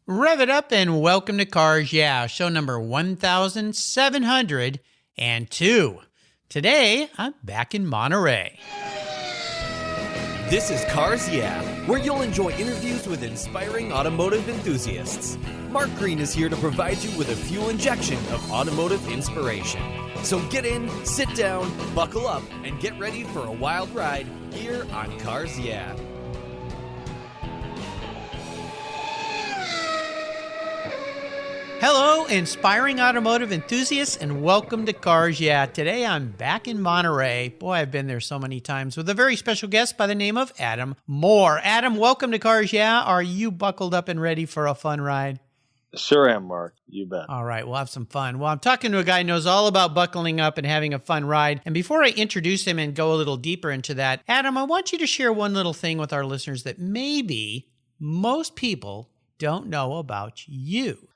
Rev it up and welcome to Cars Yeah, show number 1702. Today, I'm back in Monterey. This is Cars Yeah, where you'll enjoy interviews with inspiring automotive enthusiasts. Mark Green is here to provide you with a fuel injection of automotive inspiration. So get in, sit down, buckle up, and get ready for a wild ride here on Cars Yeah. Hello, inspiring automotive enthusiasts, and welcome to Cars Yeah. Today, I'm back in Monterey. Boy, I've been there so many times with a very special guest by the name of Adam Mohr. Adam, welcome to Cars Yeah. Are you buckled up and ready for a fun ride? Sure am, Mark. You bet. All right, we'll have some fun. Well, I'm talking to a guy who knows all about buckling up and having a fun ride. And before I introduce him and go a little deeper into that, Adam, I want you to share one little thing with our listeners that maybe most people don't know about you.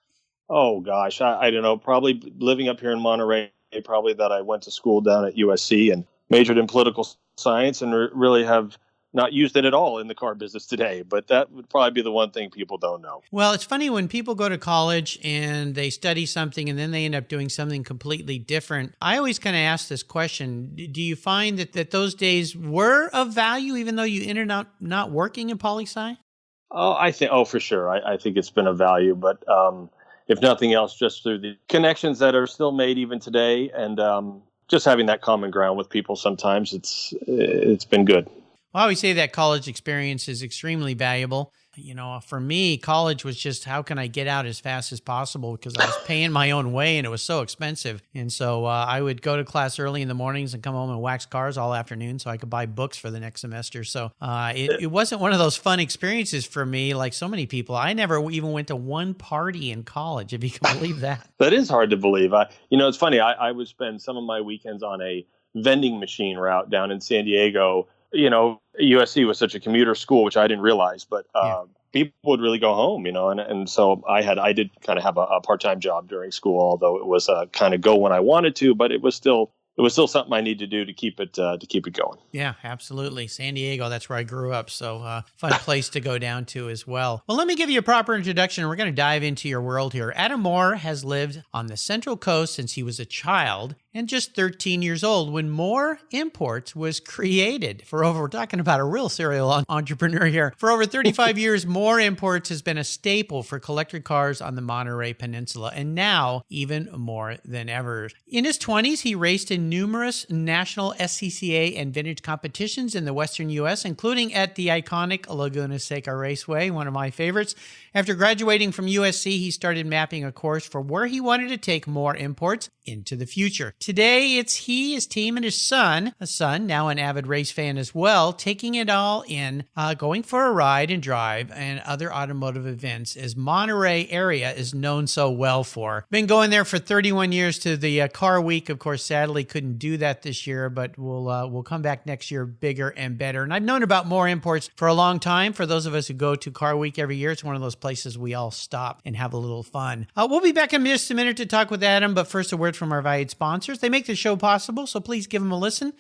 Oh, gosh. I don't know. Probably living up here in Monterey, probably that I went to school down at USC and majored in political science and really have not used it at all in the car business today. But that would probably be the one thing people don't know. Well, it's funny when people go to college and they study something and then they end up doing something completely different. I always kind of ask this question. Do you find that those days were of value even though you ended up not working in poli-sci? Oh, for sure. I think it's been of value. But if nothing else, just through the connections that are still made even today and just having that common ground with people sometimes, it's been good. Well, I always say that college experience is extremely valuable. You know, for me, college was just how can I get out as fast as possible because I was paying my own way and it was so expensive. And so I would go to class early in the mornings and come home and wax cars all afternoon so I could buy books for the next semester. So it wasn't one of those fun experiences for me like so many people. I never even went to one party in college, if you can believe that. That is hard to believe. It's funny. I would spend some of my weekends on a vending machine route down in San Diego. You know, USC was such a commuter school, which I didn't realize, but people would really go home, and so I did kind of have a part-time job during school, although it was kind of go when I wanted to, but it was still something I need to do to keep it going. Yeah, absolutely. San Diego, that's where I grew up. So fun place to go down to as well. Well, let me give you a proper introduction. We're going to dive into your world here. Adam Mohr has lived on the Central Coast since he was a child and just 13 years old when Mohr Imports was created. We're talking about a real serial entrepreneur here. For over 35 years, Mohr Imports has been a staple for collector cars on the Monterey Peninsula, and now even more than ever. In his 20s, he raced in numerous national SCCA and vintage competitions in the Western U.S., including at the iconic Laguna Seca Raceway, one of my favorites. After graduating from USC, he started mapping a course for where he wanted to take Mohr Imports into the future. Today, it's he, his team, and his son, now an avid race fan as well, taking it all in, going for a ride and drive and other automotive events as Monterey area is known so well for. Been going there for 31 years to the Car Week. Of course, sadly, couldn't do that this year, but we'll come back next year bigger and better. And I've known about Mohr Imports for a long time. For those of us who go to Car Week every year, it's one of those places we all stop and have a little fun. We'll be back in just a minute to talk with Adam, but first a word from our valued sponsors. They make the show possible, so please give them a listen.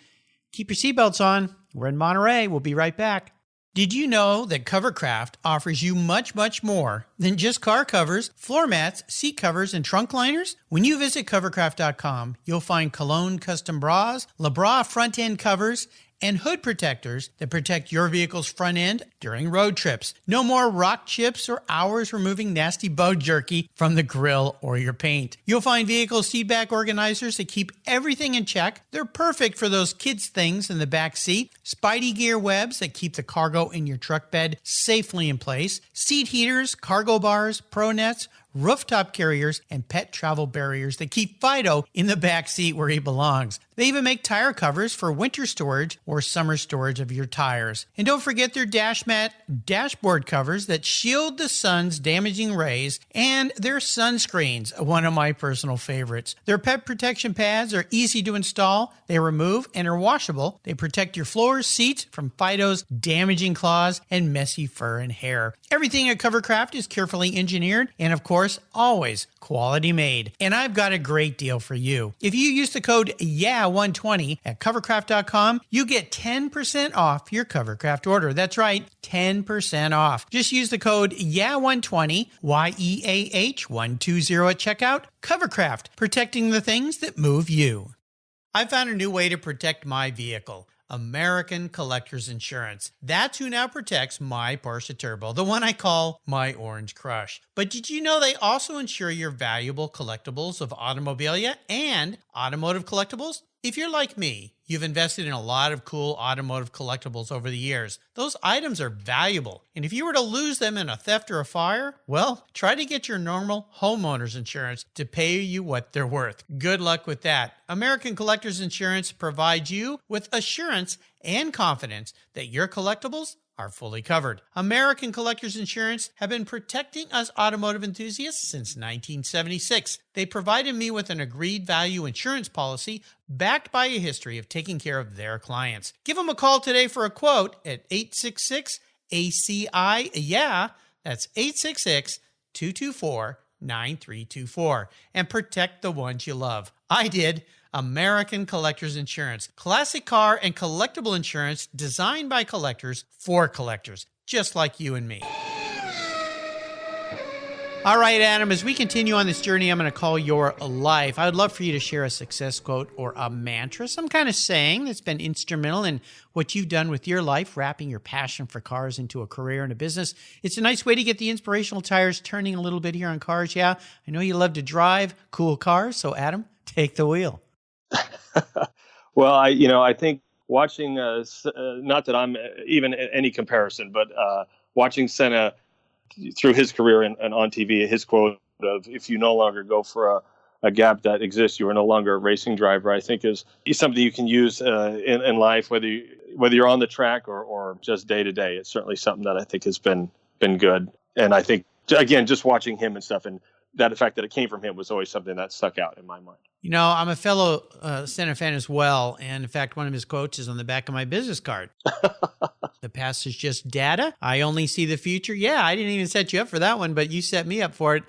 Keep your seatbelts on. We're in Monterey. We'll be right back. Did you know that Covercraft offers you much, much more than just car covers, floor mats, seat covers, and trunk liners? When you visit covercraft.com, you'll find Cologne custom bras, LeBras front end covers, and hood protectors that protect your vehicle's front end during road trips. No more rock chips or hours removing nasty bone jerky from the grill or your paint. You'll find vehicle seat back organizers that keep everything in check. They're perfect for those kids' things in the back seat. Spidey gear webs that keep the cargo in your truck bed safely in place. Seat heaters, cargo bars, pro nets, rooftop carriers, and pet travel barriers that keep Fido in the back seat where he belongs. They even make tire covers for winter storage or summer storage of your tires. And don't forget their dash mat dashboard covers that shield the sun's damaging rays, and their sunscreens, one of my personal favorites. Their pet protection pads are easy to install. They remove and are washable. They protect your floors, seats from Fido's damaging claws and messy fur and hair. Everything at Covercraft is carefully engineered, and of course, course, always quality made. And I've got a great deal for you. If you use the code YEAH120 at covercraft.com, you get 10% off your Covercraft order. That's right, 10% off. Just use the code YEAH120, YEAH120 at checkout. Covercraft, protecting the things that move you. I found a new way to protect my vehicle. American Collectors Insurance. That's who now protects my Porsche Turbo, the one I call my Orange Crush. But did you know they also insure your valuable collectibles of automobilia and automotive collectibles? If you're like me, you've invested in a lot of cool automotive collectibles over the years. Those items are valuable, and if you were to lose them in a theft or a fire, well, try to get your normal homeowner's insurance to pay you what they're worth. Good luck with that. American Collectors Insurance provides you with assurance and confidence that your collectibles are fully covered. American Collectors Insurance have been protecting us automotive enthusiasts since 1976. They provided me with an agreed value insurance policy backed by a history of taking care of their clients. Give them a call today for a quote at 866-ACI-YEAH. That's 866-224-9324. And protect the ones you love. I did. American Collectors Insurance. Classic car and collectible insurance designed by collectors for collectors, just like you and me. All right, Adam, as we continue on this journey, I'm going to call your life. I would love for you to share a success quote or a mantra, some kind of saying that's been instrumental in what you've done with your life, wrapping your passion for cars into a career and a business. It's a nice way to get the inspirational tires turning a little bit here on cars. Yeah, I know you love to drive cool cars, so Adam, take the wheel. Well, I think watching, not that I'm even any comparison, but watching Senna through his career and on TV, his quote of "If you no longer go for a gap that exists, you are no longer a racing driver," I think is something you can use in life, whether you're on the track or just day to day. It's certainly something that I think has been good, and I think again, just watching him and stuff, and that fact that it came from him was always something that stuck out in my mind. You know, I'm a fellow Senna fan as well. And in fact, one of his quotes is on the back of my business card. The past is just data. I only see the future. Yeah, I didn't even set you up for that one, but you set me up for it.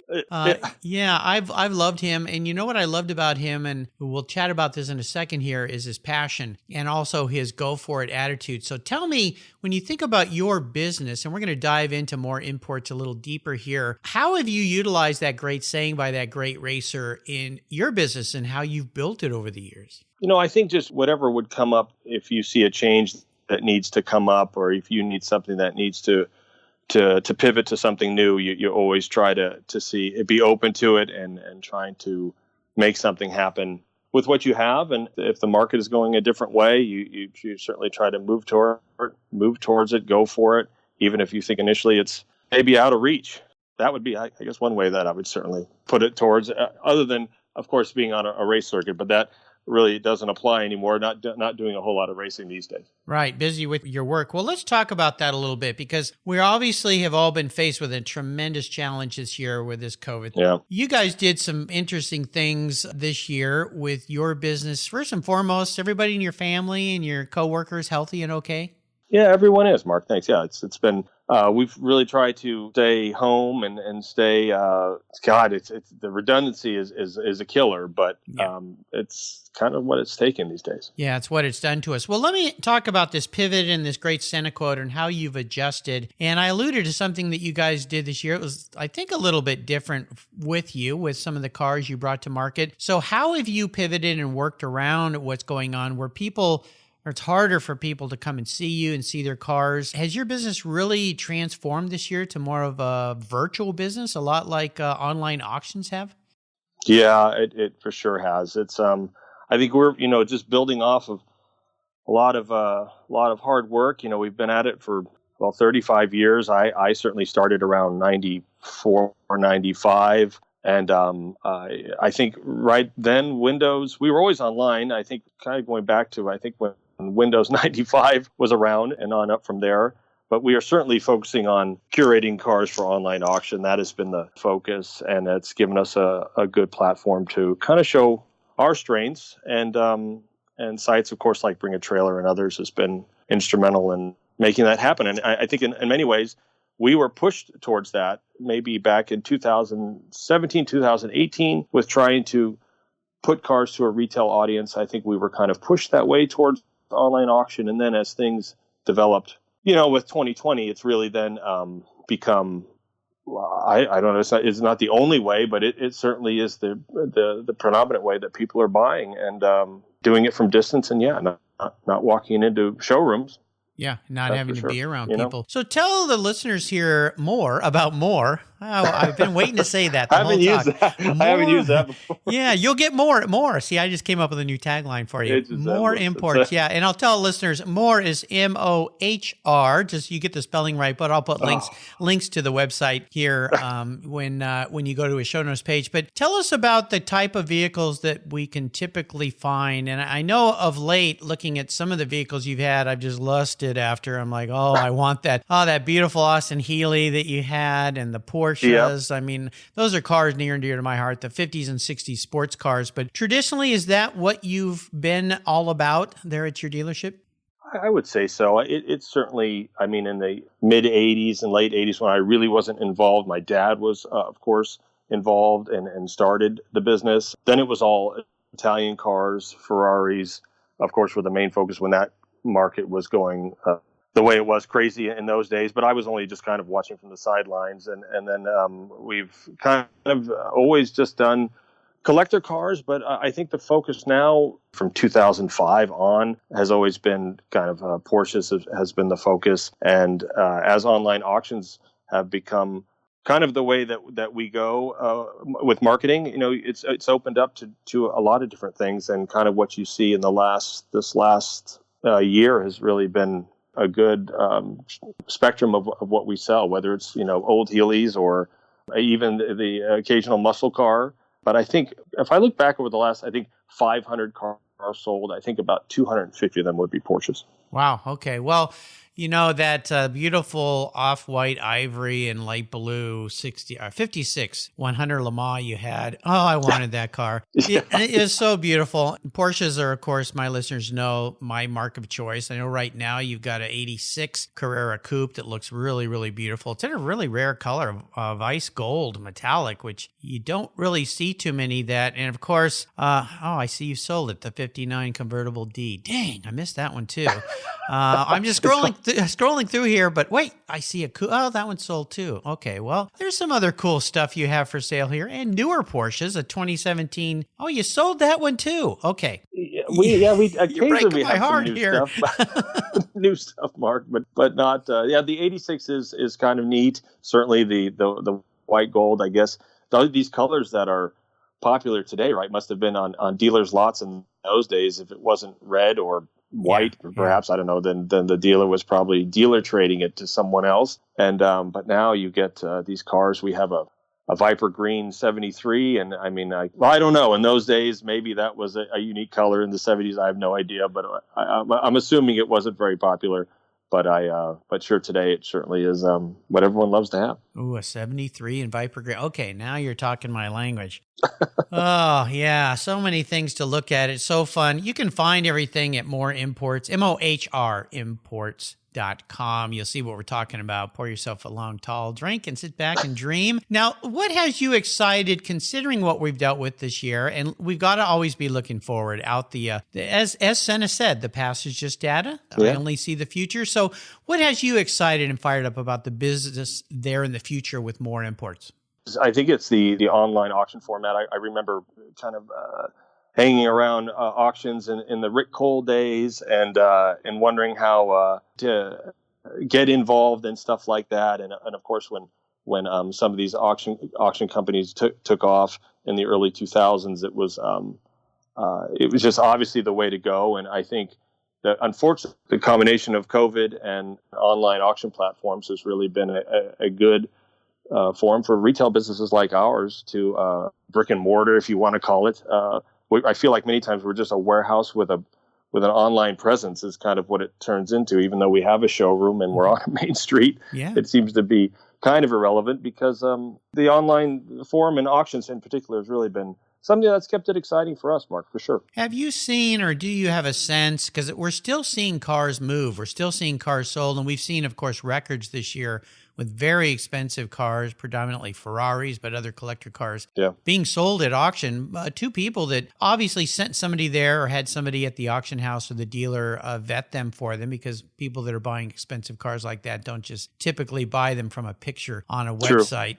Yeah, I've loved him. And you know what I loved about him, and we'll chat about this in a second here, is his passion and also his go for it attitude. So tell me, when you think about your business, and we're going to dive into Mohr Imports a little deeper here, how have you utilized that great saying by that great racer in your business and how you've built it over the years? I think just whatever would come up, if you see a change that needs to come up, or if you need something that needs to pivot to something new, you always try to be open to it and trying to make something happen with what you have. And if the market is going a different way, you certainly try to move towards it, go for it, even if you think initially it's maybe out of reach. That would be, I guess, one way that I would certainly put it towards, other than, of course, being on a race circuit, but that really doesn't apply anymore. Not doing a whole lot of racing these days. Right. Busy with your work. Well, let's talk about that a little bit, because we obviously have all been faced with a tremendous challenge this year with this COVID. Yeah. You guys did some interesting things this year with your business. First and foremost, everybody in your family and your coworkers healthy and okay? Yeah, everyone is, Mark. Thanks. Yeah, it's been, we've really tried to stay home and stay, it's the redundancy is a killer, but it's kind of what it's taken these days. Yeah, it's what it's done to us. Well, let me talk about this pivot and this great Senna quote and how you've adjusted. And I alluded to something that you guys did this year. It was, I think, a little bit different with some of the cars you brought to market. So how have you pivoted and worked around what's going on where it's harder for people to come and see you and see their cars? Has your business really transformed this year to more of a virtual business, a lot like online auctions have? Yeah, it for sure has. It's I think we're just building off of a lot of hard work. We've been at it for 35 years. I certainly started around 94 or 95. And I think right then Windows, we were always online. I think kind of going back to, when Windows 95 was around and on up from there. But we are certainly focusing on curating cars for online auction. That has been the focus, and it's given us a good platform to kind of show our strengths. And sites, of course, like Bring a Trailer and others has been instrumental in making that happen. And I think in many ways, we were pushed towards that maybe back in 2017, 2018 with trying to put cars to a retail audience. I think we were kind of pushed that way towards online auction. And then as things developed, with 2020, it's really then become, I don't know, it's not the only way, but it certainly is the predominant way that people are buying and doing it from distance and not walking into showrooms. Yeah, not having to be around people. So tell the listeners here more about Mohr. Oh, I've been waiting to say that. I haven't used that before. Yeah, you'll get more at Mohr. See, I just came up with a new tagline for you. Mohr Imports. Yeah, and I'll tell listeners, Mohr is Mohr. Just you get the spelling right, but I'll put links to the website here when you go to a show notes page. But tell us about the type of vehicles that we can typically find. And I know of late, looking at some of the vehicles you've had, I've just lusted after. I'm like, I want that. Oh, that beautiful Austin Healey that you had, and the Porsches. Yep. I mean, those are cars near and dear to my heart, the 50s and 60s sports cars. But traditionally, is that what you've been all about there at your dealership? I would say so. It's certainly, I mean, in the mid 80s and late 80s when I really wasn't involved, my dad was, of course, involved and started the business. Then it was all Italian cars, Ferraris, of course, were the main focus when that market was going the way it was, crazy in those days. But I was only just kind of watching from the sidelines. And then we've kind of always just done collector cars. But I think the focus now from 2005 on has always been kind of Porsches has been the focus. And as online auctions have become kind of the way that we go with marketing, it's opened up to a lot of different things. And kind of what you see in this last year has really been a good spectrum of what we sell, whether it's, old Healey's or even the occasional muscle car. But I think if I look back over the last, 500 cars sold, I think about 250 of them would be Porsches. Wow. Okay. Well, that beautiful off-white ivory and light blue 56 100 Le Mans you had. Oh, I wanted that car. It is so beautiful. Porsches are, of course, my listeners know, my mark of choice. I know right now you've got an 86 Carrera Coupe that looks really, really beautiful. It's in a really rare color of ice gold metallic, which you don't really see too many that. And, of course, I see you sold it, the 59 convertible D. Dang, I missed that one, too. I'm just scrolling through here, but wait, I see that one sold too. Okay, well, there's some other cool stuff you have for sale here, and newer Porsches, a 2017. Oh, you sold that one too. Okay. We occasionally have some new here. Stuff. New stuff, Mark, but not. The 86 is kind of neat. Certainly the white gold, I guess. These colors that are popular today, right, must have been on dealers' lots in those days. If it wasn't red or white, perhaps, I don't know, then the dealer was probably dealer trading it to someone else. And but now you get these cars. We have a Viper Green 73, and I mean, I don't know. In those days, maybe that was a unique color in the 70s. I have no idea, but I'm assuming it wasn't very popular. But sure, today it certainly is what everyone loves to have. Ooh, a 73 in Viper Green. Okay, now you're talking my language. Oh, yeah, so many things to look at. It's so fun. You can find everything at Mohr Imports, Mohr Imports.com. You'll see what we're talking about. Pour yourself a long, tall drink and sit back and dream. Now, what has you excited considering what we've dealt with this year? And we've got to always be looking forward out as Senna said, the past is just data. I only see the future. So what has you excited and fired up about the business there in the future with Mohr Imports? I think it's the online auction format. I remember kind of hanging around auctions in the Rick Cole days and wondering how to get involved and stuff like that. And of course, when some of these auction companies took off in the early 2000s, it was just obviously the way to go. And I think that unfortunately, the combination of COVID and online auction platforms has really been a good forum for retail businesses like ours to brick and mortar, if you want to call it. I feel like many times we're just a warehouse with an online presence is kind of what it turns into. Even though we have a showroom and we're on a main street, it seems to be kind of irrelevant because the online forum and auctions in particular has really been something that's kept it exciting for us, Mark, for sure. Have you seen, or do you have a sense, because we're still seeing cars move, we're still seeing cars sold, and we've seen, of course, records this year with very expensive cars, predominantly Ferraris, but other collector cars Yeah. being sold at auction. Two people that obviously sent somebody there or had somebody at the auction house or the dealer vet them for them, because people that are buying expensive cars like that don't just typically buy them from a picture on a website.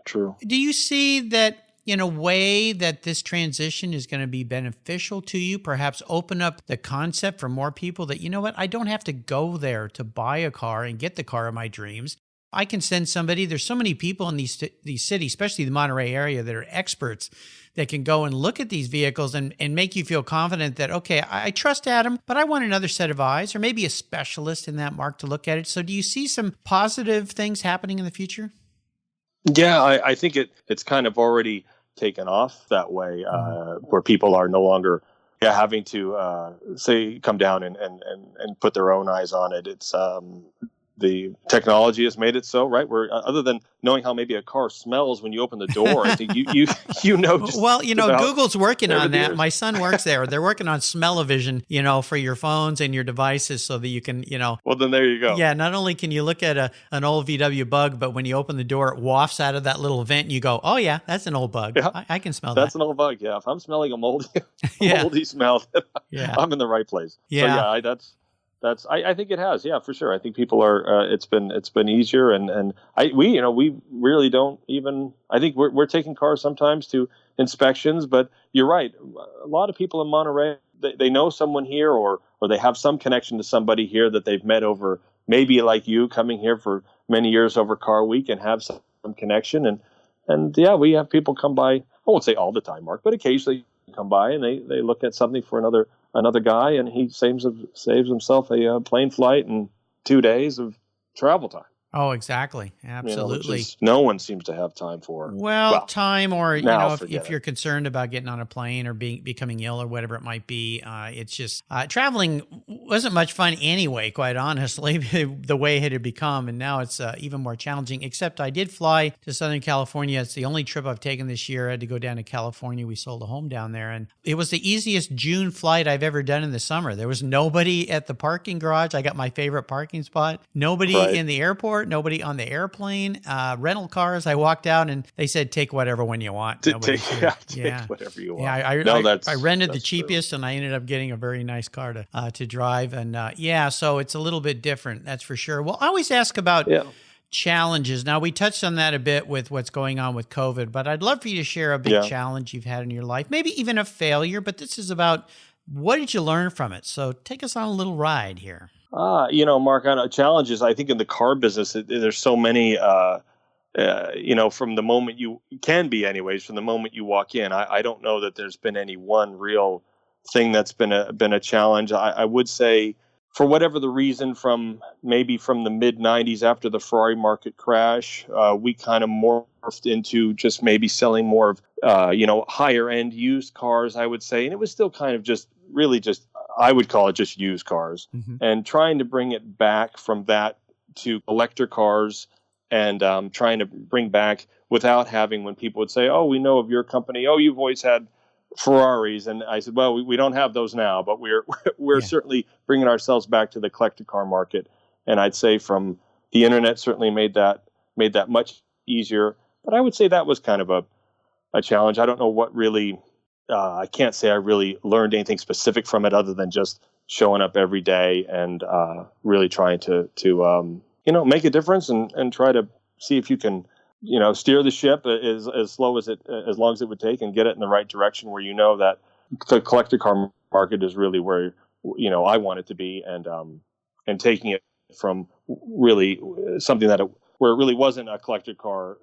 True. Do you see that in a way that this transition is going to be beneficial to you, perhaps open up the concept for more people that, you know what, I don't have to go there to buy a car and get the car of my dreams. I can send somebody. There's so many people in these cities, especially the Monterey area, that are experts that can go and look at these vehicles and make you feel confident that, okay, I trust Adam, but I want another set of eyes, or maybe a specialist in that mark to look at it. So do you see some positive things happening in the future? Yeah, I think it's kind of already taken off that way, where people are no longer having to say come down and put their own eyes on it. It's the technology has made it so, right? Where other than knowing how maybe a car smells when you open the door, I think you know. Just well, Google's working on that. Years. My son works there. They're working on smell-o-vision, for your phones and your devices, so that you can, Well, then there you go. Yeah, not only can you look at an old VW Bug, but when you open the door, it wafts out of that little vent, and you go, "Oh yeah, that's an old Bug. Yeah. I can smell that. That's an old Bug. Yeah, if I'm smelling a moldy, Yeah. moldy smell, I'm in the right place. Yeah. So I think it has, for sure. I think people are. It's been easier, and we really don't even. I think we're taking cars sometimes to inspections, but you're right. A lot of people in Monterey, they know someone here, or they have some connection to somebody here that they've met over, maybe like you coming here for many years over Car Week and have some connection, and we have people come by. I won't say all the time, Mark, but occasionally come by and they look at something for another guy, and he saves himself a plane flight and 2 days of travel time. Oh, exactly. Absolutely. Which no one seems to have time for. Well, time, or if you're it. concerned about getting on a plane or becoming ill or whatever it might be, it's just traveling wasn't much fun anyway, quite honestly, the way it had become, and now it's even more challenging. Except I did fly to Southern California. It's the only trip I've taken this year. I had to go down to California. We sold a home down there, and it was the easiest June flight I've ever done in the summer. There was nobody at the parking garage. I got my favorite parking spot. Nobody in the airport. Nobody on the airplane. Rental cars. I walked out and they said, "Take whatever one you want." Take whatever you want. Yeah, I rented the cheapest, and I ended up getting a very nice car to drive. And so it's a little bit different, that's for sure. Well, I always ask about challenges. Now, we touched on that a bit with what's going on with COVID, but I'd love for you to share a big challenge you've had in your life, maybe even a failure. But this is about what did you learn from it? So take us on a little ride here. Mark, on challenges, I think in the car business, there's so many, from the moment from the moment you walk in. I don't know that there's been any one real thing that's been a challenge. I would say, for whatever the reason, from the mid 90s after the Ferrari market crash, we kind of morphed into just maybe selling more of, higher end used cars, I would say. And it was still kind of I would call it just used cars, and trying to bring it back from that to collector cars, and trying to bring back without having, when people would say, "Oh, we know of your company. Oh, you've always had Ferraris." And I said, "Well, we don't have those now, but we're certainly bringing ourselves back to the collector car market." And I'd say from the internet certainly made that much easier. But I would say that was kind of a challenge. I don't know what really. I can't say I really learned anything specific from it other than just showing up every day and really trying to make a difference and try to see if you can, steer the ship as long as it would take and get it in the right direction, where that the collector car market is really where I want it to be, and taking it from really something where it really wasn't a collector car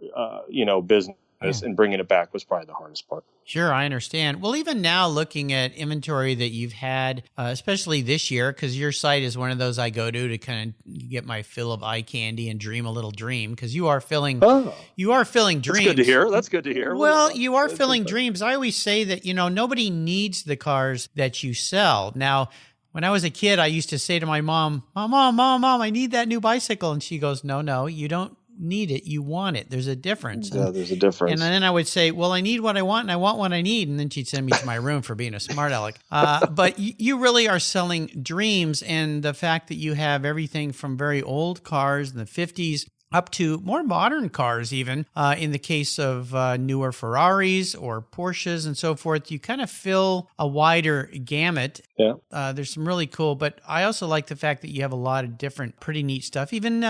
business. And bringing it back was probably the hardest part. Sure, I understand. Well, even now, looking at inventory that you've had, especially this year, because your site is one of those I go to kind of get my fill of eye candy and dream a little dream, because you are filling dreams. That's good to hear. Well, you are filling dreams. I always say that, nobody needs the cars that you sell. Now, when I was a kid, I used to say to my mom, Mom, I need that new bicycle. And she goes, No, you don't need it, you want it. There's a difference. Yeah, there's a difference. And then I would say, well, I need what I want and I want what I need. And then she'd send me to my room for being a smart aleck. But you really are selling dreams, and the fact that you have everything from very old cars in the 50s up to more modern cars even. In the case of newer Ferraris or Porsches and so forth, you kind of fill a wider gamut. Yeah. There's some really cool, but I also like the fact that you have a lot of different pretty neat stuff. Even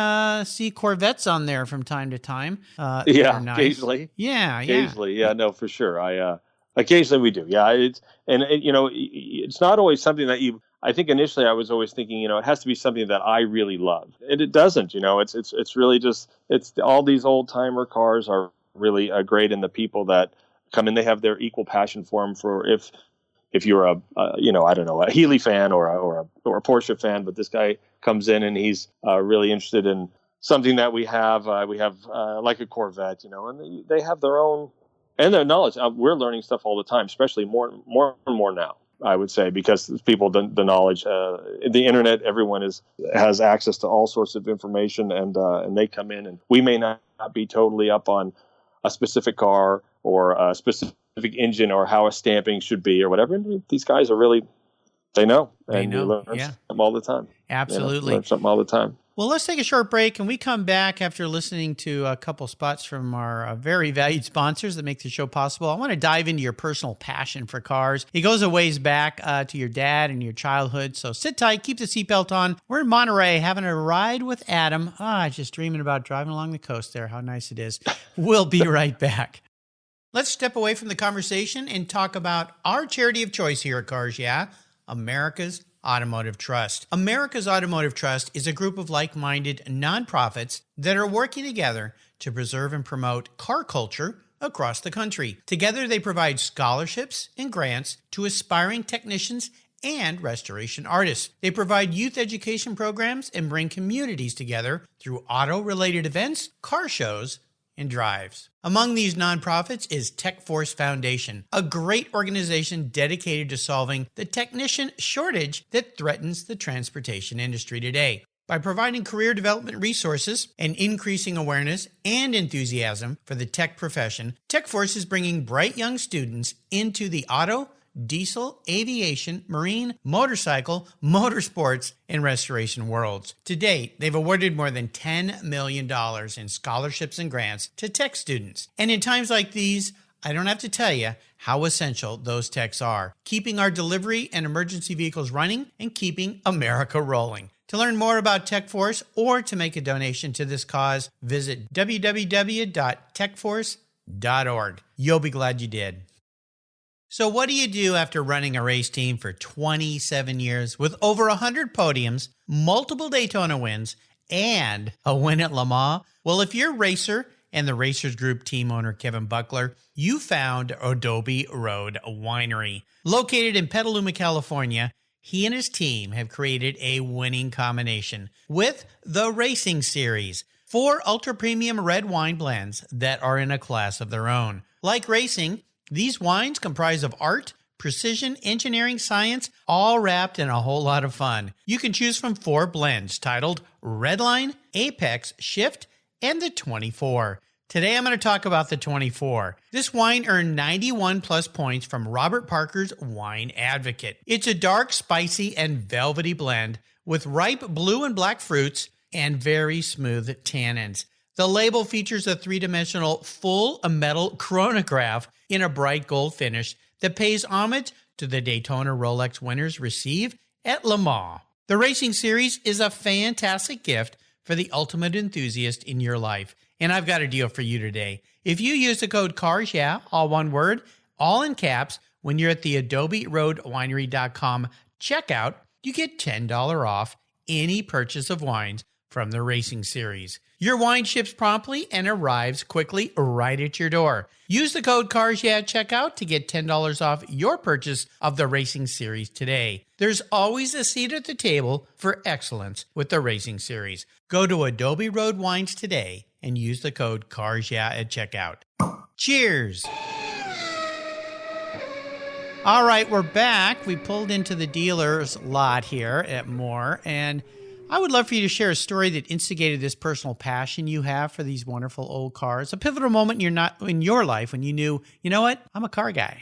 see Corvettes on there from time to time. Yeah, nice. occasionally. Yeah. Occasionally, yeah, no, for sure. Occasionally we do. Yeah, it's not always something that you. I think initially I was always thinking, it has to be something that I really love, and it doesn't. It's really just all these old timer cars are really great, and the people that come in, they have their equal passion for them. For if you're a Healy fan or a Porsche fan, but this guy comes in and he's really interested in something that we have. We have like a Corvette, and they have their own and their knowledge. We're learning stuff all the time, especially more and more now, I would say, because people, the knowledge, the internet, everyone has access to all sorts of information, and they come in, and we may not be totally up on a specific car or a specific engine or how a stamping should be or whatever. And these guys are really, they know. And you learn something all the time. Absolutely. Learn something all the time. Well, let's take a short break, and we come back after listening to a couple spots from our very valued sponsors that make the show possible. I want to dive into your personal passion for cars. It goes a ways back to your dad and your childhood, so sit tight, keep the seatbelt on. We're in Monterey having a ride with Adam. Just dreaming about driving along the coast there. How nice it is. We'll be right back. Let's step away from the conversation and talk about our charity of choice here at Cars Yeah, America's Automotive Trust. America's Automotive Trust is a group of like-minded nonprofits that are working together to preserve and promote car culture across the country. Together, they provide scholarships and grants to aspiring technicians and restoration artists. They provide youth education programs and bring communities together through auto-related events, car shows, and drives. Among these nonprofits is TechForce Foundation, a great organization dedicated to solving the technician shortage that threatens the transportation industry today. By providing career development resources and increasing awareness and enthusiasm for the tech profession, TechForce is bringing bright young students into the auto, diesel, aviation, marine, motorcycle, motorsports, and restoration worlds. To date, they've awarded more than $10 million in scholarships and grants to tech students. And in times like these, I don't have to tell you how essential those techs are, keeping our delivery and emergency vehicles running and keeping America rolling. To learn more about TechForce or to make a donation to this cause, visit www.techforce.org. You'll be glad you did. So what do you do after running a race team for 27 years with over 100 podiums, multiple Daytona wins, and a win at Le Mans? Well, if you're a racer and the Racers Group team owner Kevin Buckler, you found Adobe Road Winery. Located in Petaluma, California, he and his team have created a winning combination with the Racing Series, 4 ultra-premium red wine blends that are in a class of their own. Like racing, these wines comprise of art, precision, engineering, science, all wrapped in a whole lot of fun. You can choose from 4 blends titled Redline, Apex, Shift, and the 24. Today I'm going to talk about the 24. This wine earned 91 plus points from Robert Parker's Wine Advocate. It's a dark, spicy, and velvety blend with ripe blue and black fruits and very smooth tannins. The label features a 3-dimensional full metal chronograph in a bright gold finish that pays homage to the Daytona Rolex winners receive at Le Mans. The Racing Series is a fantastic gift for the ultimate enthusiast in your life, and I've got a deal for you today. If you use the code CARS, all one word, all in caps, when you're at the AdobeRoadWinery.com checkout, you get $10 off any purchase of wines from the Racing Series. Your wine ships promptly and arrives quickly right at your door. Use the code CARS at checkout to get $10 off your purchase of the Racing Series today. There's always a seat at the table for excellence with the Racing Series. Go to Adobe Road Wines today and use the code CARS at checkout. Cheers! All right, we're back. We pulled into the dealer's lot here at Mohr, and I would love for you to share a story that instigated this personal passion you have for these wonderful old cars. A pivotal moment in your life when you knew, you know what, I'm a car guy.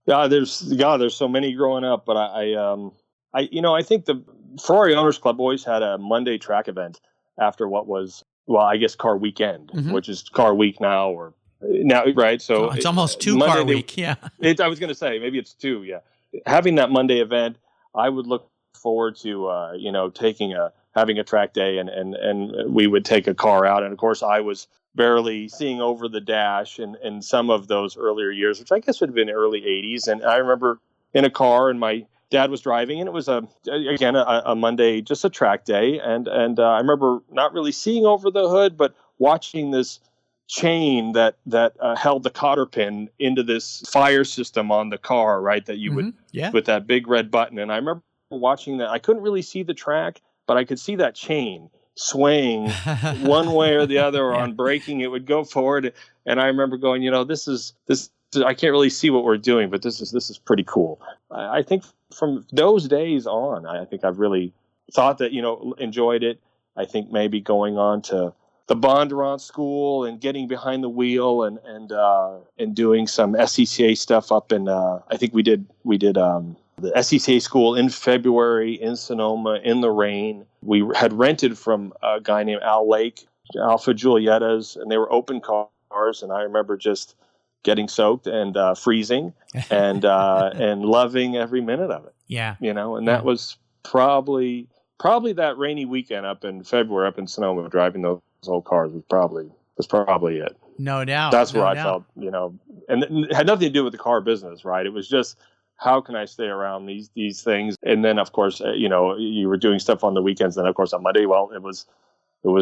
There's so many growing up, but I think the Ferrari Owners Club always had a Monday track event after what was well, I guess car weekend, which is car week now or now, right? So it's almost 2 car week. Yeah. I was going to say, maybe it's 2. Yeah. Having that Monday event, I would look forward to, having a track day and we would take a car out. And of course I was barely seeing over the dash in some of those earlier years, which I guess would have been early 80s. And I remember in a car and my dad was driving, and it was a Monday, just a track day. And I remember not really seeing over the hood, but watching this chain that held the cotter pin into this fire system on the car, right? That you would, with that big red button. And I remember watching that. I couldn't really see the track, but I could see that chain swaying one way or the other, or on braking, it would go forward. And I remember going, this I can't really see what we're doing, but this is pretty cool. I think from those days on, I think I've really thought that, enjoyed it. I think maybe going on to the Bondurant school and getting behind the wheel and doing some SCCA stuff up in, I think we did the SCCA school in February in Sonoma in the rain. We had rented from a guy named Al Lake, Alpha Giuliettas, and they were open cars. And I remember just getting soaked and freezing and loving every minute of it. Yeah. And that was probably that rainy weekend up in February up in Sonoma, driving those old cars was probably it. No doubt. That's where I felt, and it had nothing to do with the car business, right? It was just, how can I stay around these things? And then, of course, you were doing stuff on the weekends. And, of course, on Monday, well, it was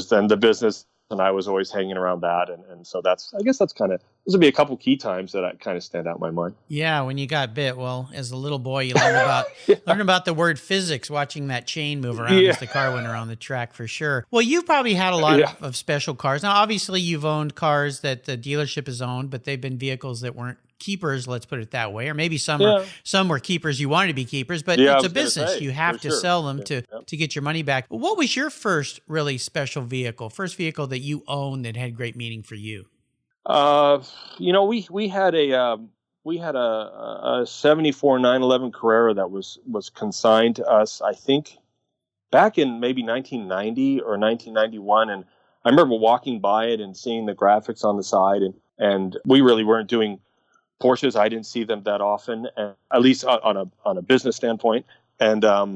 then the business, and I was always hanging around that. And so I guess that's kind of, those would be a couple key times that I kind of stand out in my mind. Yeah, when you got bit, well, as a little boy, you learned about learned about the word physics, watching that chain move around as the car went around the track, for sure. Well, you've probably had a lot of special cars. Now, obviously, you've owned cars that the dealership has owned, but they've been vehicles that weren't keepers, let's put it that way, or maybe some were keepers you wanted to be keepers, but it's a business. You have to sell them to get your money back. What was your first really special vehicle, first vehicle that you owned that had great meaning for you? We had a 74 911 Carrera that was consigned to us, I think, back in maybe 1990 or 1991, and I remember walking by it and seeing the graphics on the side, and we really weren't doing Porsches. I didn't see them that often, at least on a business standpoint. And I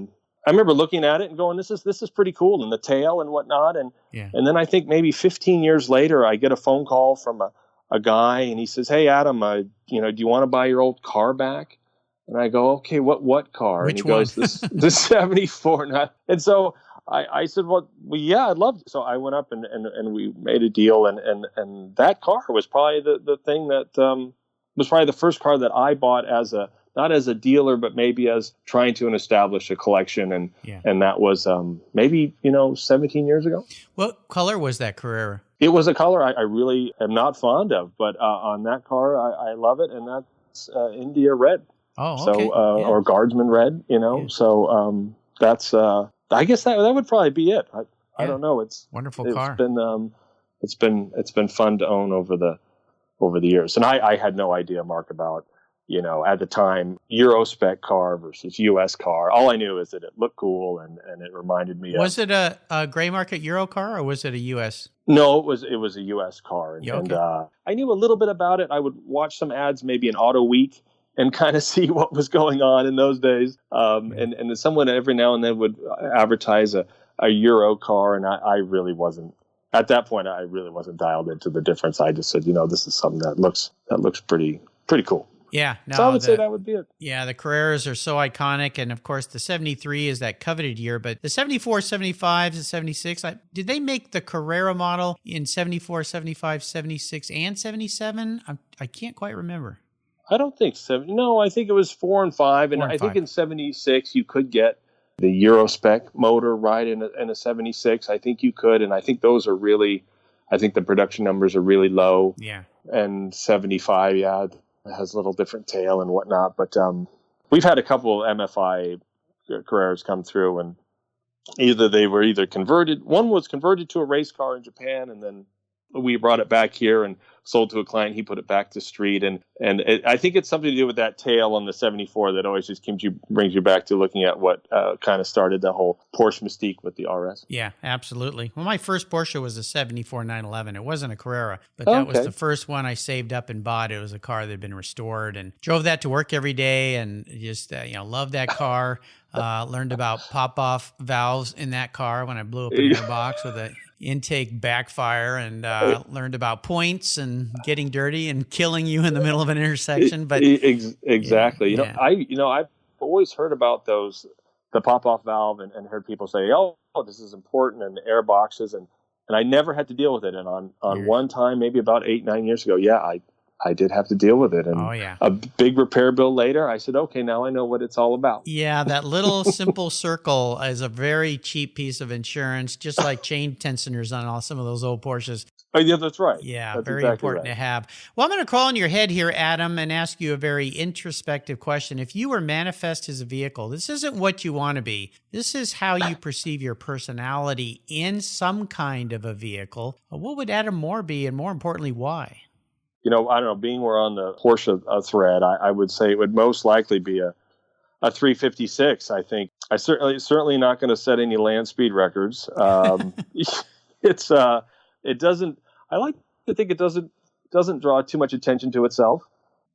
remember looking at it and going, "This is pretty cool," and the tail and whatnot. And then I think maybe 15 years later, I get a phone call from a guy, and he says, "Hey, Adam, do you want to buy your old car back?" And I go, "Okay, what car?" Which and he goes, "This 74." And so I said, well, yeah, I'd love to. So I went up and we made a deal, and that car was probably the thing that was probably the first car that I bought not as a dealer, but maybe as trying to establish a collection. And that was maybe 17 years ago. What color was that Carrera? It was a color I really am not fond of, but on that car, I love it, and that's India red. Oh, okay. So or Guardsman red, So that's I guess that would probably be it. I don't know. It's wonderful car. It's been fun to own over the years, and I had no idea, Mark, about at the time Euro spec car versus US car. All I knew is that it looked cool and it reminded me. Was it a gray market Euro car, or was it a US? No, it was a US car, and I knew a little bit about it. I would watch some ads, maybe in Auto Week, and kind of see what was going on in those days. And someone every now and then would advertise a Euro car, and I really wasn't. At that point, I really wasn't dialed into the difference. I just said, this is something that looks pretty cool. Yeah. No, so I would say that would be it. Yeah, the Carreras are so iconic. And of course, the 73 is that coveted year. But the 74, 75, and 76, did they make the Carrera model in 74, 75, 76, and 77? I can't quite remember. I don't think so. No, I think it was 4 and 5. And I think in 76, you could get the Euro spec motor right in a 76. I think you could. And I think those are really, I think the production numbers are really low. Yeah. And 75, it has a little different tail and whatnot. But we've had a couple of MFI Carreras come through, and they were converted. One was converted to a race car in Japan, and then we brought it back here and sold to a client. He put it back to street. I think it's something to do with that tail on the 74 that always just brings you back to looking at what kind of started the whole Porsche mystique with the RS. Yeah, absolutely. Well, my first Porsche was a 74 911. It wasn't a Carrera, but that was the first one I saved up and bought. It was a car that had been restored, and drove that to work every day, and just loved that car. Learned about pop-off valves in that car when I blew up an airbox with an intake backfire, and learned about points and getting dirty and killing you in the middle of an intersection. But exactly, yeah. I've always heard about the pop-off valve, and heard people say, "Oh, this is important," and the air boxes, and I never had to deal with it. And on one time, maybe about 8-9 years ago, I did have to deal with it. And a big repair bill later, I said, okay, now I know what it's all about. Yeah, that little simple circle is a very cheap piece of insurance, just like chain tensioners on some of those old Porsches. Oh, yeah, that's right. Yeah, that's very exactly important right. to have. Well, I'm going to crawl in your head here, Adam, and ask you a very introspective question. If you were manifest as a vehicle, this isn't what you want to be. This is how you perceive your personality in some kind of a vehicle. What would Adam Mohr be, and more importantly, why? I don't know, being we're on the Porsche thread, I would say it would most likely be a 356. I think I certainly not going to set any land speed records. It doesn't, I like to think it doesn't draw too much attention to itself,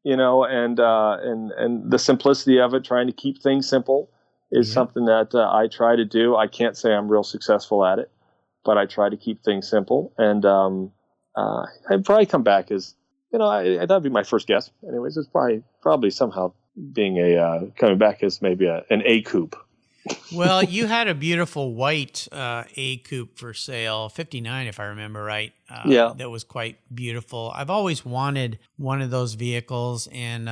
and the simplicity of it, trying to keep things simple is something that I try to do. I can't say I'm real successful at it, but I try to keep things simple. And I'd probably come back as, that'd be my first guess. Anyways, it's probably somehow being coming back as maybe an A coupe. Well, you had a beautiful white A coupe for sale, 59 if I remember right. That was quite beautiful. I've always wanted one of those vehicles, and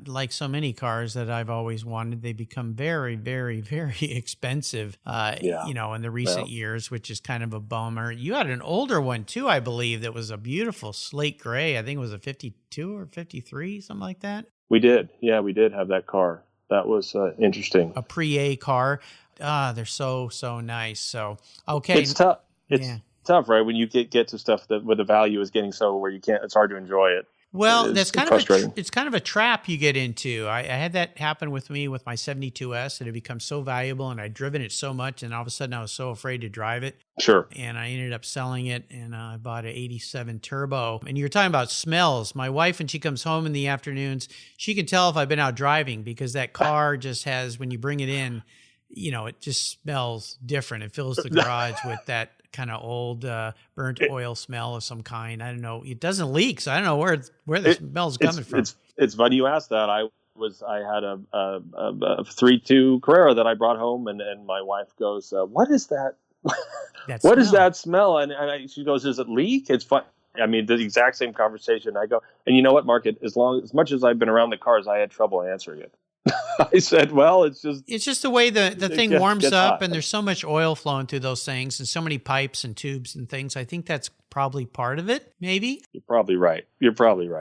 like so many cars that I've always wanted, they become very, very, very expensive, in the recent years, which is kind of a bummer. You had an older one too, I believe, that was a beautiful slate gray. I think it was a 52 or 53, something like that. We did. Yeah, we did have that car. That was interesting. A pre-A car. They're so nice. So, okay. It's tough. It's tough, right? When you get to stuff where the value is getting so where you can't, it's hard to enjoy it. Well, that's kind of a trap you get into. I had that happen with me with my 72S. It had become so valuable, and I'd driven it so much, and all of a sudden I was so afraid to drive it. Sure. And I ended up selling it, and I bought an 87 Turbo. And you're talking about smells. My wife, when she comes home in the afternoons, she can tell if I've been out driving, because that car just has, when you bring it in, it just smells different. It fills the garage with that kind of old burnt oil smell of some kind. I don't know. It doesn't leak, so I don't know where the smell's coming from. It's funny you asked that. I had a 3.2 Carrera that I brought home, and my wife goes, "What is that? What is that smell?" And she goes, "Does it leak?" It's fun. I mean, the exact same conversation. I go, and you know what, Mark? As much as I've been around the cars, I had trouble answering it. I said, well, it's just the way the thing warms up, and there's so much oil flowing through those things, and so many pipes and tubes and things. I think that's probably part of it, maybe. You're probably right.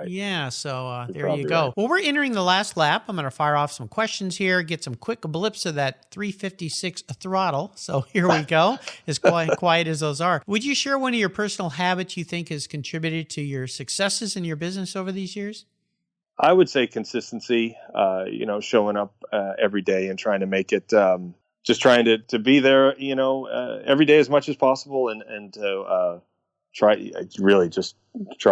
Yeah, so there you go. Right. Well, we're entering the last lap. I'm going to fire off some questions here, get some quick blips of that 356 throttle. So here we go, as quiet as those are. Would you share one of your personal habits you think has contributed to your successes in your business over these years? I would say consistency, showing up every day and trying to make it, just trying to be there, every day as much as possible, and to try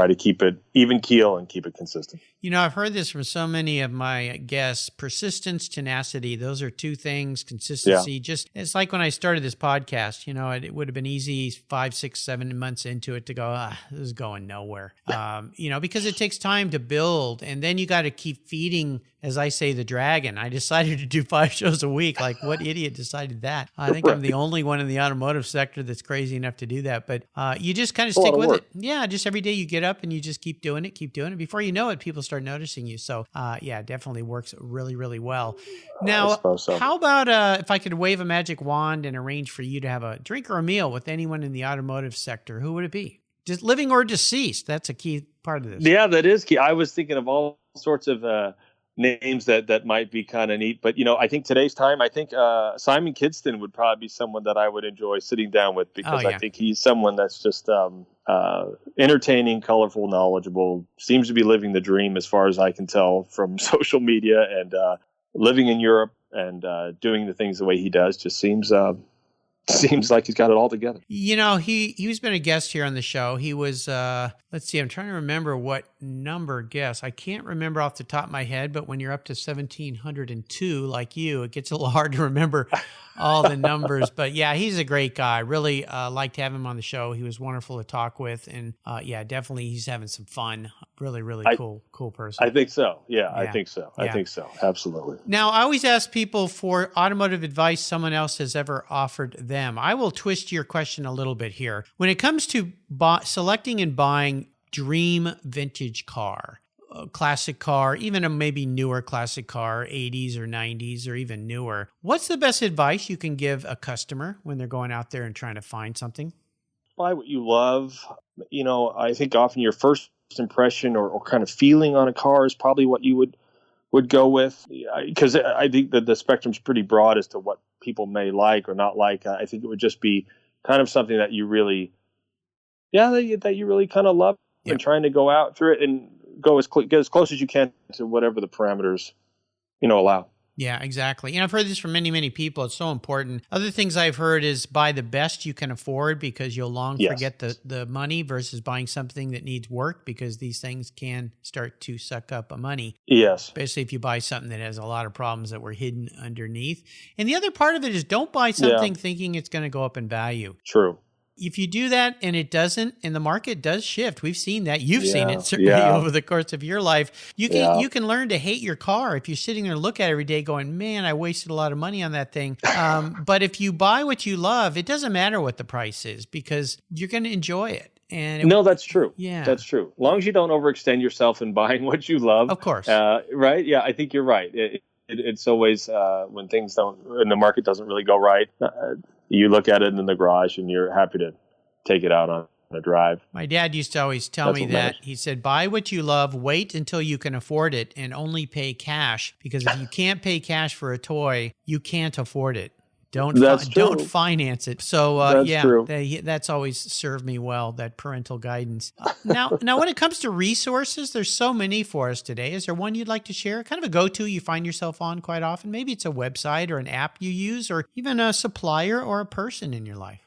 to keep it even keel and keep it consistent. I've heard this from so many of my guests: persistence, tenacity. Those are two things. Consistency. Yeah. It's like when I started this podcast, it would have been easy 5, 6, 7 months into it to go, this is going nowhere. Because it takes time to build, and then you got to keep feeding, as I say, the dragon. I decided to do 5 shows a week. Like, what idiot decided that? I think I'm the only one in the automotive sector that's crazy enough to do that. But you just kind of stick with it. Yeah, just every day you get up and you just keep doing it. Before you know it, people start noticing you. So, it definitely works really, really well. Now, how about if I could wave a magic wand and arrange for you to have a drink or a meal with anyone in the automotive sector, who would it be? Just living or deceased? That's a key part of this. Yeah, that is key. I was thinking of all sorts of names that might be kind of neat. But, I think today's time, I think Simon Kidston would probably be someone that I would enjoy sitting down with, because I think he's someone that's just entertaining, colorful, knowledgeable, seems to be living the dream as far as I can tell from social media, and living in Europe and doing the things the way he does just seems like he's got it all together. He's been a guest here on the show. He was, let's see, I'm trying to remember what number guest. I can't remember off the top of my head, but when you're up to 1,702 like you, it gets a little hard to remember all the numbers. But yeah, he's a great guy. Really liked having him on the show. He was wonderful to talk with. And definitely he's having some fun. Really, really cool person. I think so. Yeah, I think so. I think so. Absolutely. Now, I always ask people for automotive advice someone else has ever offered them. I will twist your question a little bit here. When it comes to selecting and buying dream vintage car, a classic car, even a maybe newer classic car, 80s or 90s or even newer, what's the best advice you can give a customer when they're going out there and trying to find something? Buy what you love. I think often your first impression or kind of feeling on a car is probably what you would go with, because I think that the spectrum's pretty broad as to what people may like or not like. I think it would just be kind of something that you really, that you really kind of love, and trying to go out through it and go get as close as you can to whatever the parameters, allow. Yeah, exactly. And I've heard this from many, many people. It's so important. Other things I've heard is buy the best you can afford, because you'll long forget the money, versus buying something that needs work, because these things can start to suck up money. Yes. Especially if you buy something that has a lot of problems that were hidden underneath. And the other part of it is don't buy something thinking it's going to go up in value. True. If you do that and it doesn't, and the market does shift, we've seen that. You've seen it certainly over the course of your life. You can learn to hate your car if you're sitting there and look at it every day going, man, I wasted a lot of money on that thing. But if you buy what you love, it doesn't matter what the price is, because you're going to enjoy it. No, that's true. Yeah, that's true. As long as you don't overextend yourself in buying what you love. Of course. Right? Yeah, I think you're right. It's always when things when the market doesn't really go right, you look at it in the garage and you're happy to take it out on a drive. My dad used to always tell me that. He said, buy what you love, wait until you can afford it, and only pay cash, because if you can't pay cash for a toy, you can't afford it. Don't finance it. So that's always served me well, that parental guidance. Now, when it comes to resources, there's so many for us today. Is there one you'd like to share? Kind of a go-to you find yourself on quite often? Maybe it's a website or an app you use, or even a supplier or a person in your life.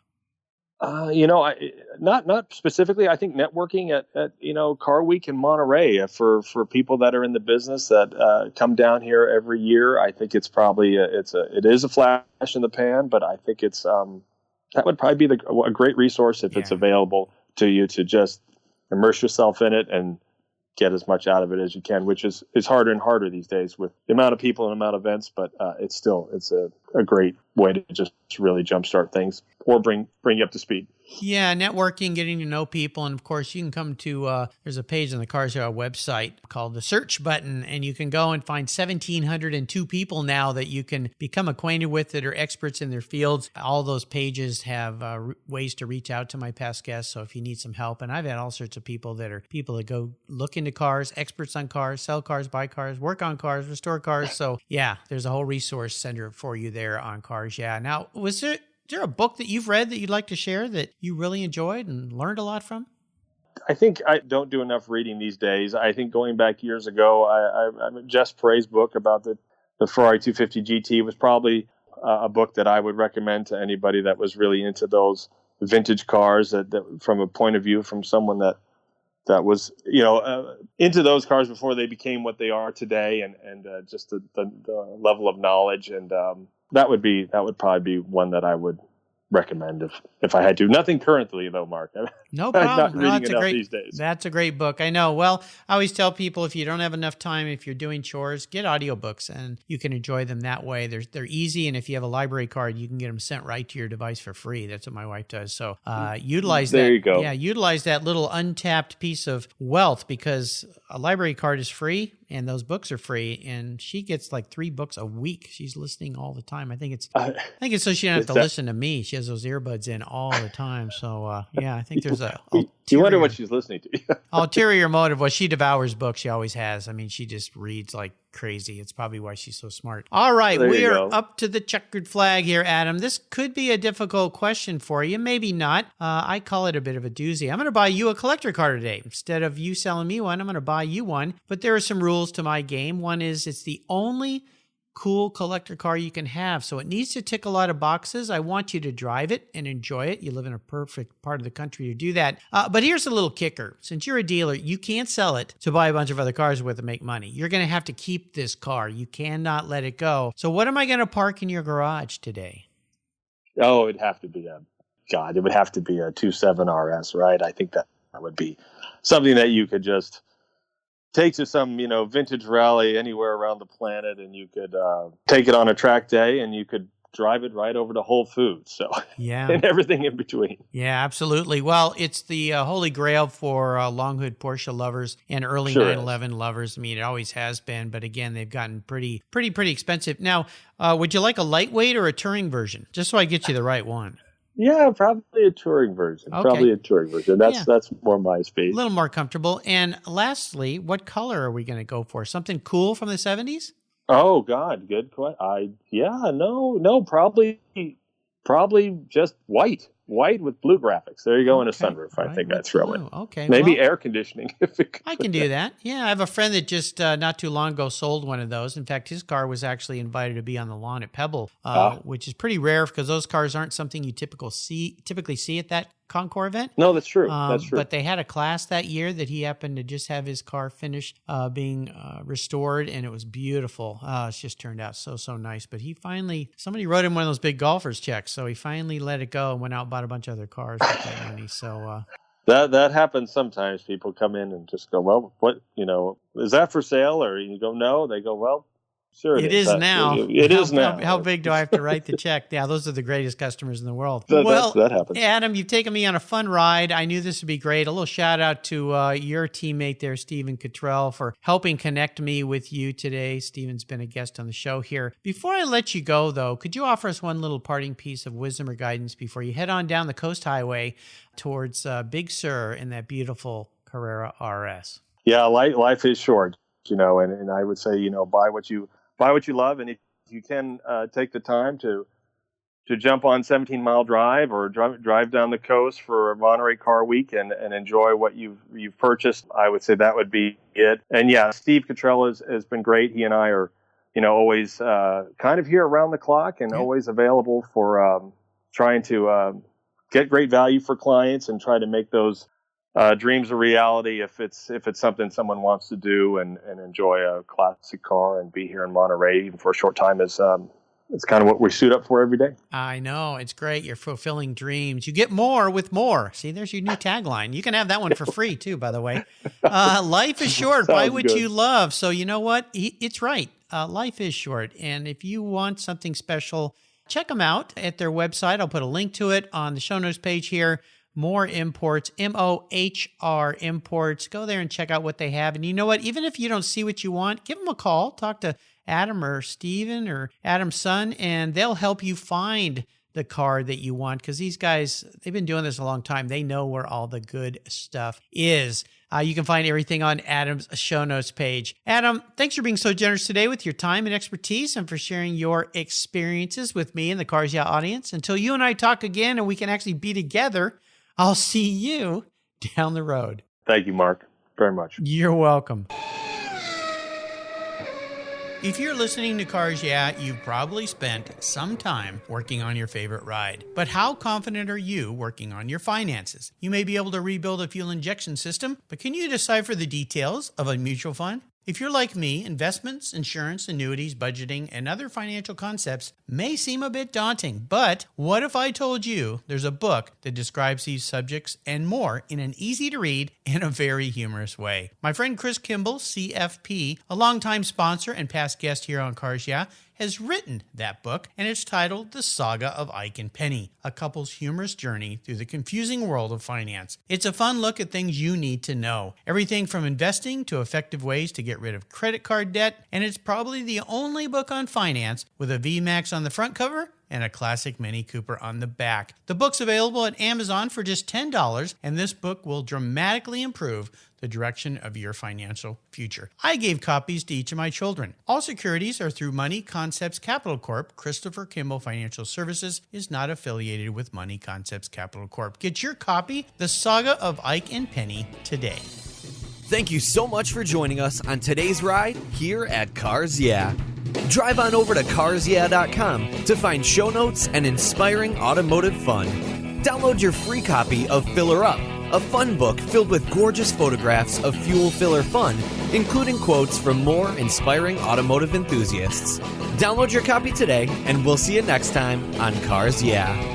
Not specifically. I think networking at Car Week in Monterey for people that are in the business that come down here every year. I think it's probably it is a flash in the pan, but I think it's that would probably be a great resource if it's available to you to just immerse yourself in it and get as much out of it as you can, which is harder and harder these days with the amount of people and amount of events. But it's a great way to just really jumpstart things or bring you up to speed. Yeah, networking, getting to know people. And of course, you can come to, there's a page on the Cars Hero website called the search button, and you can go and find 1,702 people now that you can become acquainted with that are experts in their fields. All those pages have ways to reach out to my past guests. So if you need some help, and I've had all sorts of people that go look into cars, experts on cars, sell cars, buy cars, work on cars, restore cars. So yeah, there's a whole resource center for you there on cars. Yeah. Now, is there a book that you've read that you'd like to share that you really enjoyed and learned a lot from? I think I don't do enough reading these days. I think going back years ago, I Jess Prey's book about the Ferrari 250 GT was probably a book that I would recommend to anybody that was really into those vintage cars, that from a point of view from someone that was into those cars before they became what they are today, and just the level of knowledge, and that would probably be one that I would recommend if I had to. Nothing currently though, Mark. No problem. I'm not reading enough these days. That's a great book. I know. Well, I always tell people, if you don't have enough time, if you're doing chores, get audiobooks, and you can enjoy them that way. They're easy, and if you have a library card, you can get them sent right to your device for free. That's what my wife does. So utilize that. There you go. Yeah, utilize that little untapped piece of wealth, because a library card is free and those books are free, and she gets like 3 books a week. She's listening all the time. I think it's so she doesn't have to listen to me. She she has those earbuds in all the time. So, yeah, I think there's a you wonder what she's listening to. ulterior motive. Well, she devours books. She always has. I mean, she just reads like crazy. It's probably why she's so smart. All right, There we you are go. up to the checkered flag here, Adam. This could be a difficult question for you. Maybe not. I call it a bit of a doozy. I'm going to buy you a collector car today. Instead of you selling me one, I'm going to buy you one. But there are some rules to my game. One is it's the only cool collector car you can have. So it needs to tick a lot of boxes. I want you to drive it and enjoy it. You live in a perfect part of the country to do that. But here's a little kicker. Since you're a dealer, you can't sell it to buy a bunch of other cars with and make money. You're going to have to keep this car. You cannot let it go. So what am I going to park in your garage today? Oh, it would have to be a 2.7 RS, right? I think that would be something that you could just take to some, vintage rally anywhere around the planet, and you could take it on a track day, and you could drive it right over to Whole Foods. So Yeah. and everything in between. Yeah, absolutely. Well, it's the holy grail for long hood Porsche lovers and early Sure 911 lovers. I mean, it always has been, but again, they've gotten pretty expensive. Now, would you like a lightweight or a touring version? Just so I get you the right one. Yeah, probably a touring version. Okay. That's more my speed. A little more comfortable. And lastly, what color are we going to go for? Something cool from the 70s? Oh God, good question. Probably just white with blue graphics. There you go, in a sunroof. I think I'd throw in. Okay, maybe air conditioning. If it could. I can do that. Yeah, I have a friend that just not too long ago sold one of those. In fact, his car was actually invited to be on the lawn at Pebble, which is pretty rare because those cars aren't something you typically see at that Concours event. No, that's true. That's true. But they had a class that year that he happened to just have his car finished being restored, and it was beautiful. It's just turned out so nice. But somebody wrote him one of those big golfer's checks, so he finally let it go and went out and bought a bunch of other cars with that money. So that happens sometimes. People come in and just go, well, what, is that for sale? Or you go, no. They go, well, sure. It is now. It is now. How big do I have to write the check? Yeah, those are the greatest customers in the world. That happens. Adam, you've taken me on a fun ride. I knew this would be great. A little shout out to your teammate there, Stephen Cottrell, for helping connect me with you today. Stephen's been a guest on the show here. Before I let you go, though, could you offer us one little parting piece of wisdom or guidance before you head on down the Coast Highway towards Big Sur in that beautiful Carrera RS? Yeah, life is short, and I would say, buy what you love, and if you can take the time to jump on 17-mile drive or drive down the coast for a Monterey Car Week and enjoy what you've purchased, I would say that would be it. And yeah, Steve Cottrell has been great. He and I are, always kind of here around the clock and always available for trying to get great value for clients and try to make those dreams a reality if it's something someone wants to do and enjoy a classic car and be here in Monterey even for a short time is it's kind of what we suit up for every day. I know. It's great. You're fulfilling dreams. You get more with more. See, there's your new tagline. You can have that one for free too, by the way. Life is short. Buy what you love. So you know what? It's right. Life is short. And if you want something special, check them out at their website. I'll put a link to it on the show notes page here. Mohr Imports, Mohr Imports. Go there and check out what they have. And you know what? Even if you don't see what you want, give them a call. Talk to Adam or Steven or Adam's son, and they'll help you find the car that you want because these guys, they've been doing this a long time. They know where all the good stuff is. You can find everything on Adam's show notes page. Adam, thanks for being so generous today with your time and expertise and for sharing your experiences with me and the Cars Yeah audience. Until you and I talk again and we can actually be together, I'll see you down the road. Thank you, Mark, very much. You're welcome. If you're listening to Cars Yeah, you've probably spent some time working on your favorite ride. But how confident are you working on your finances? You may be able to rebuild a fuel injection system, but can you decipher the details of a mutual fund? If you're like me, investments, insurance, annuities, budgeting, and other financial concepts may seem a bit daunting, but what if I told you there's a book that describes these subjects and more in an easy-to-read and a very humorous way? My friend Chris Kimball, CFP, a longtime sponsor and past guest here on Cars Yeah, has written that book, and it's titled The Saga of Ike and Penny, a couple's humorous journey through the confusing world of finance. It's a fun look at things you need to know, everything from investing to effective ways to get rid of credit card debt, and it's probably the only book on finance with a VMAX on the front cover and a classic Mini Cooper on the back. The book's available at Amazon for just $10, and this book will dramatically improve the direction of your financial future. I gave copies to each of my children. All securities are through Money Concepts Capital Corp. Christopher Kimball Financial Services is not affiliated with Money Concepts Capital Corp. Get your copy, The Saga of Ike and Penny, today. Thank you so much for joining us on today's ride here at Cars Yeah. Drive on over to carsyeah.com to find show notes and inspiring automotive fun. Download your free copy of Filler Up, a fun book filled with gorgeous photographs of fuel filler fun, including quotes from more inspiring automotive enthusiasts. Download your copy today, and we'll see you next time on Cars Yeah.